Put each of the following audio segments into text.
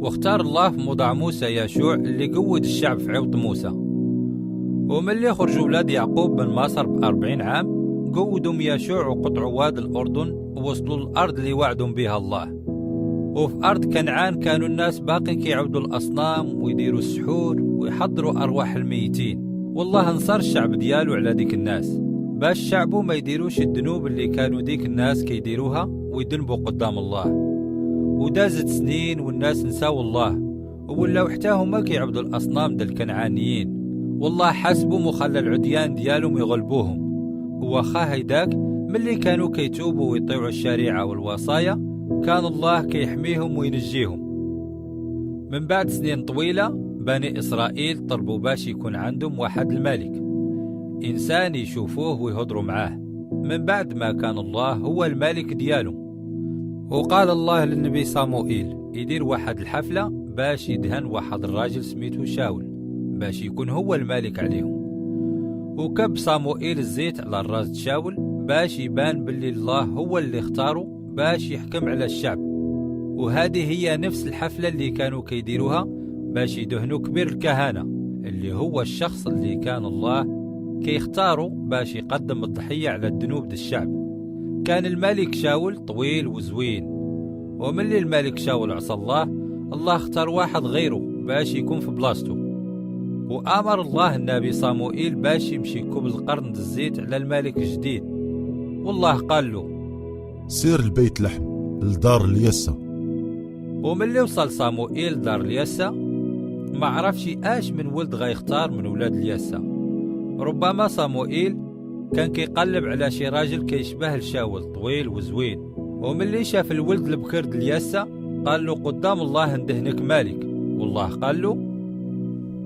واختار الله في موضع موسى يشوع اللي قود الشعب في عوض موسى. وملي خرجوا ولاد يعقوب من مصر ب40 عام قودهم يشوع وقطعوا واد الأردن ووصلوا الأرض اللي وعدهم بها الله. وفي أرض كنعان كانوا الناس باقين كيعبدوا الأصنام ويديروا السحور ويحضروا أرواح الميتين، والله نصر الشعب ديالو على ديك الناس باش شعبه ما يديروش الذنوب اللي كانوا ديك الناس كيديروها ويذنبوا قدام الله. ودازت سنين والناس نساو الله وولاو حتى هما كيعبدوا الأصنام ديال الكنعانيين، والله حاسبهم وخلى العديان ديالهم يغلبوهم. وخا هيداك ملي كانوا كيتوبوا ويطيعوا الشريعة والوصايا كان الله كيحميهم وينجيهم. من بعد سنين طويلة بني إسرائيل طلبوا باش يكون عندهم واحد الملك، إنسان يشوفوه ويهضروا معاه من بعد ما كان الله هو الملك ديالهم. وقال الله للنبي صاموئيل يدير واحد الحفلة باش يدهن واحد الراجل سميتو شاول باش يكون هو الملك عليهم. وكب صاموئيل الزيت على الراس شاول باش يبان باللي الله هو اللي اختاره باش يحكم على الشعب. وهذه هي نفس الحفلة اللي كانوا كيديروها باش يدهنوا كبير الكهنة اللي هو الشخص اللي كان الله كيختاروا باش يقدم الضحية على الذنوب ديال الشعب. كان الملك شاول طويل وزوين، وملي الملك شاول عصى الله، الله اختار واحد غيره باش يكون في بلاصتو. وآمر الله النبي صاموئيل باش يمشي يكب القرن الزيت على الملك الجديد. والله قال له سير البيت لحم لدار اليسا. وملي وصل صاموئيل دار اليسا ما عرفش اش من ولد غيختار من ولاد اليسا. ربما صاموئيل كان كيقلب على شي راجل كيشبه لشاول طويل وزوين، وملي شاف الولد البكر ديال اليسا قال له قدام الله ندهنك مالك. والله قال له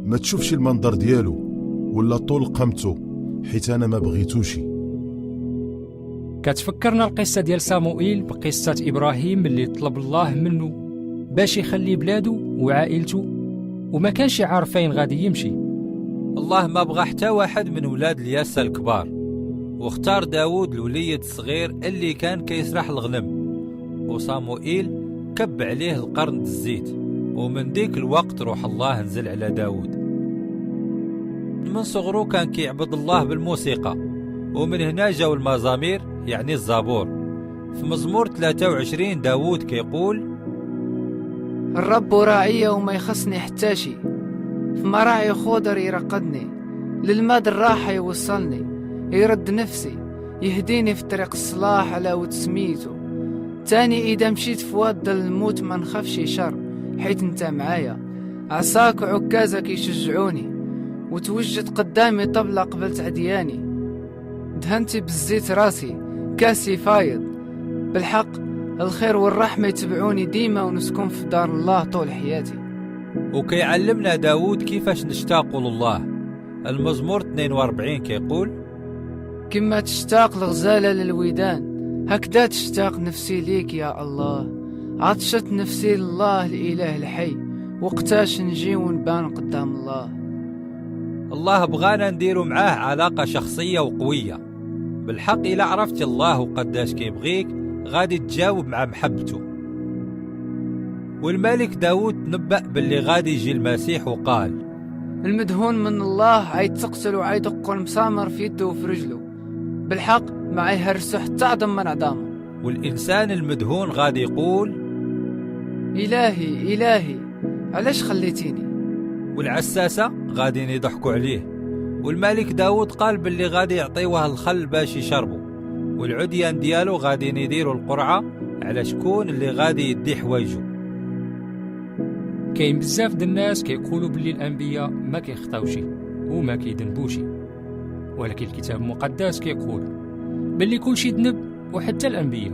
ما تشوفش المنظر ديالو ولا طول قامته حيت انا ما بغيتوش. كتفكرنا القصة ديال صاموئيل بقصة إبراهيم اللي طلب الله منه باش يخلي بلادو وعائلته وما كانش عارف فين غادي يمشي. الله ما بغى حتى واحد من ولاد الياسا الكبار، واختار داود الوليد الصغير اللي كان كيسرح الغنم. وصاموئيل كب عليه القرن الزيت، ومن ديك الوقت روح الله نزل على داود. من صغره كان كيعبد الله بالموسيقى، ومن هنا جاو المزامير يعني الزبور. في مزمور 23 داود كيقول الرب راعي وما يخصني حتى شي، في مراعي خضر يرقدني، للماد الراحة يوصلني، يرد نفسي، يهديني في طريق الصلاح على ود سميتو. تاني إذا مشيت في واد الموت ما نخافش شر، حيت انت معايا، عصاك وعكازك يشجعوني، وتوجد قدامي طبلة قبل عدياني. دهنتي بالزيت راسي كاسي فايض، بالحق الخير والرحمة يتبعوني ديما، ونسكن في دار الله طول حياتي. وكيعلمنا داود كيفاش نشتاق لله. المزمور 42 كيقول كما تشتاق الغزالة للودان، هكذا تشتاق نفسي ليك يا الله. عطشت نفسي لله الإله الحي، وقتاش نجي ونبان قدام الله. الله بغانا نديرو معاه علاقة شخصية وقوية. بالحق إلا عرفت الله وقداش كيبغيك غادي تجاوب مع محبته. والملك داود تنبأ باللي غادي يجي المسيح وقال المدهون من الله عيد تقتل وعيد يدق المسامر في يده وفي رجله، بالحق ما يهرسو حتى عظم من عظامه. والإنسان المدهون غادي يقول إلهي إلهي علاش خليتيني. والعساسة غادي يضحكوا عليه. والملك داود قال باللي غادي يعطيوه الخل باش يشربوا، والعديان ديالو غادي يديروا القرعة على شكون اللي غادي يدي حوايجو. كاين بزاف د الناس كيقولوا باللي الانبياء ما كيخطاوشي وما كيذنبوشي، ولكن الكتاب المقدس كيقول باللي كلشي ذنب وحتى الانبياء،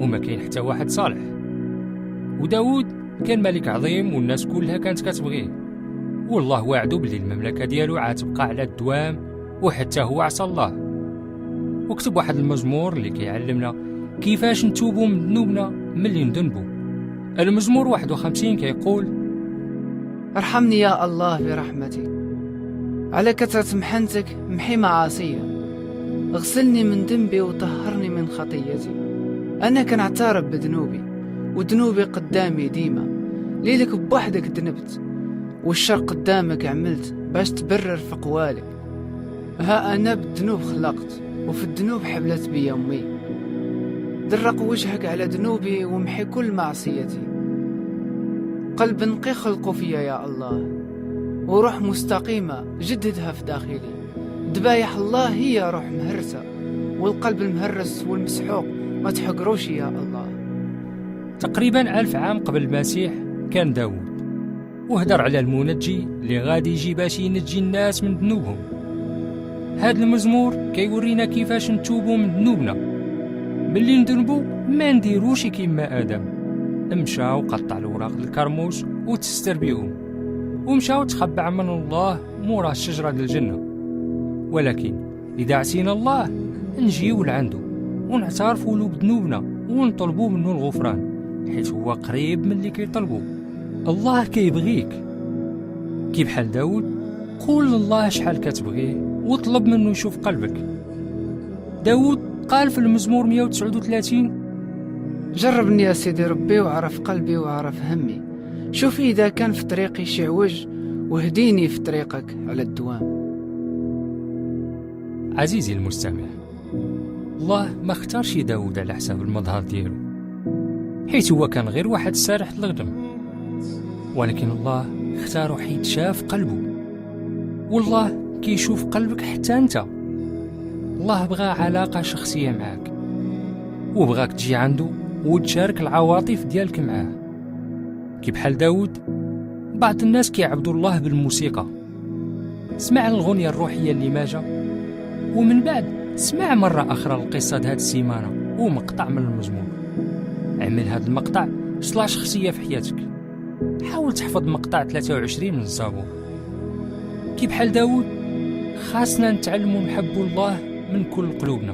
وما كاين حتى واحد صالح. وداود كان ملك عظيم والناس كلها كانت كتبغيه، والله وعدو باللي المملكه ديالو عاتبقى على الدوام وحتى هو عصى الله. وكتب واحد المزمور اللي كيعلمنا كيفاش نتوبوا من ذنوبنا ملي نذنبوا. المزمور 51 كيقول ارحمني يا الله برحمتك، على كثرة محنتك محي معاصية، اغسلني من ذنبي وطهرني من خطيتي. أنا كنعترف بذنوبي وذنوبي قدامي ديما، ليلك بوحدك ذنبت، والشر قدامك عملت باش تبرر في قوالك. ها أنا بالذنوب خلقت، وفي الذنوب حبلت بي أمي. درق وجهك على ذنوبي ومحي كل معصيتي. قلب نقي خلقه فيا يا الله، وروح مستقيمة جددها في داخلي. دبايح الله هي روح مهرسة، والقلب المهرس والمسحوق ما تحقروش يا الله. تقريبا 1000 عام قبل المسيح كان داود، وهدر على المنجي اللي غادي يجي باش ينجي الناس من ذنوبهم. هذا المزمور كيورينا كيفاش نتوبوا من ذنوبنا، باللي نذنبوا ما نديروش كيما آدم. مشى وقطع الوراق الكرموش وتستر بيهم، ومشى وتخبع من الله مورا الشجرة الجنة. ولكن إذا عسينا الله نجيو لعنده ونعترفوا له بذنوبنا ونطلبوا منه الغفران، حيث هو قريب من اللي كيطلبوا. الله كيبغيك كي بحال داود. قول لله شحال كتبغيه وطلب منه يشوف قلبك. داود قال في المزمور 139: جربني يا سيدي ربي وعرف قلبي وعرف همي، شوف إذا كان في طريقي شي عوج واهديني في طريقك على الدوام. عزيزي المستمع، الله ما اختارش داود على حساب المظهر ديالو، حيث هو كان غير واحد سارح الغنم، ولكن الله اختاره حيت شاف قلبه. والله كيشوف قلبك حتى انت. الله بغى علاقة شخصية معك، وبغاك تجي عنده وتشارك العواطف ديالك معاه. كي بحال داود، بعض الناس كيعبدوا الله بالموسيقى. سمع الغنية الروحية اللي ماجا، ومن بعد سمع مرة أخرى القصة هاد السيمانة ومقطع من المزمور. عمل هاد المقطع صلاة شخصية في حياتك. حاول تحفظ مقطع 23 من الزبور. كي بحال داود، خاصنا نتعلموا نحبوا الله من كل قلوبنا.